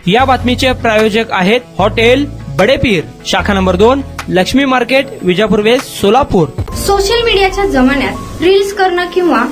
या बातमीचे प्रायोजक आहेत हॉटेल बडेपीर, शाखा number 2, Laxmi market, Vijapur west, Solapur. Social मीडियाच्या जमान्यात रील्स करणं किंवा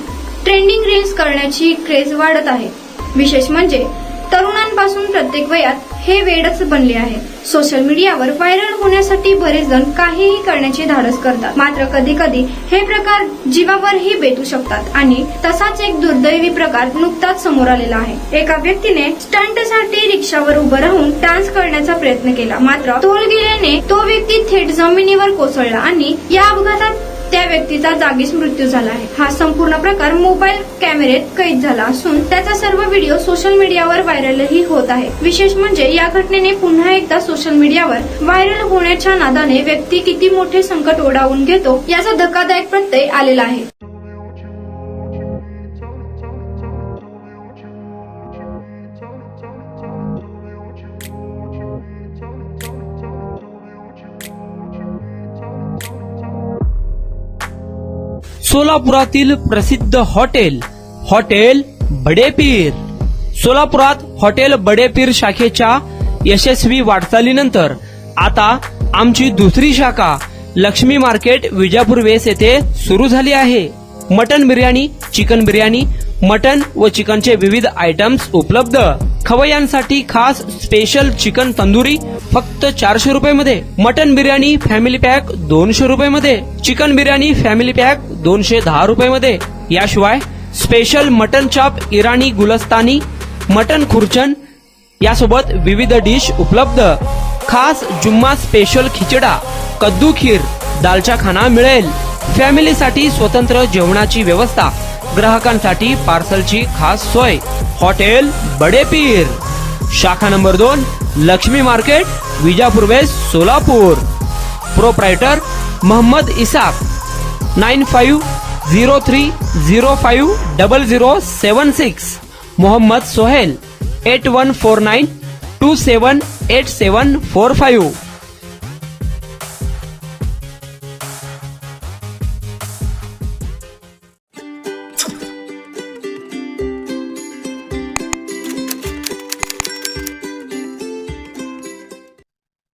ट्रेंडिंग रील्स करण्याची क्रेज वाढत आहे। विशेष म्हणजे तरुणांपासून प्रत्येक वयात हे वेडच बनले आहे। सोशल मीडियावर व्हायरल होण्यासाठी बरेच जण काहीही करण्याचे धाडस करतात, मात्र कधी कधी हे प्रकार जीवावरही बेतू शकतात आणि तसाच एक दुर्दैवी प्रकार नुकताच समोर आलेला आहे। एका व्यक्तीने स्टंटसाठी रिक्षावर उभं राहून डान्स करण्याचा प्रयत्न केला, मात्र तोल गेल्याने तो व्यक्ती थेट जमिनीवर कोसळला आणि या अपघातात त्या व्यक्तीचा जागीच मृत्यू झाला आहे। हा संपूर्ण प्रकार मोबाईल कॅमेऱ्यात कैद झाला असून त्याचा सर्व व्हिडिओ सोशल मीडियावर व्हायरलही होत आहे। विशेष म्हणजे या घटनेने पुन्हा एकदा सोशल मीडियावर व्हायरल होण्याच्या नादाने व्यक्ती किती मोठे संकट ओढावून घेतो याचा धक्कादायक प्रत्यय आलेला आहे। सोलापुरातील प्रसिद्ध हॉटेल बडेपीर। सोलापुरात हॉटेल बडेपीर शाखेच्या यशस्वी वाटचालीनंतर आता आमची दुसरी शाखा लक्ष्मी मार्केट, विजापूर वेस्ट येथे सुरू झाली आहे। Mutton biryani, chicken biryani, mutton व चिकनचे विविध आयटम्स उपलब्ध। खवय्यांसाठी खास स्पेशल चिकन तंदुरी फक्त 400 रुपये मध्ये, मटन बिर्याणी फॅमिली पॅक 200 रुपये मध्ये, चिकन बिर्याणी फॅमिली पॅक 210 रुपये मध्ये। याशिवाय स्पेशल मटन चाप, इराणी गुलस्तानी, मटन खुर्चन यासोबत विविध डिश उपलब्ध। खास जुम्मा स्पेशल खिचडा, कद्दू खीर, दालचा खाना मिळेल। फॅमिलीसाठी स्वतंत्र जेवणाची व्यवस्था, ग्राहकांसाठी पार्सलची खास सोय। हॉटेल बडेपीर, शाखा number 2, Laxmi market, Vijapur west, Solapur. Proprietor Mohammad Isaq, 9503050076। Mohammad Sohel, 8149278745।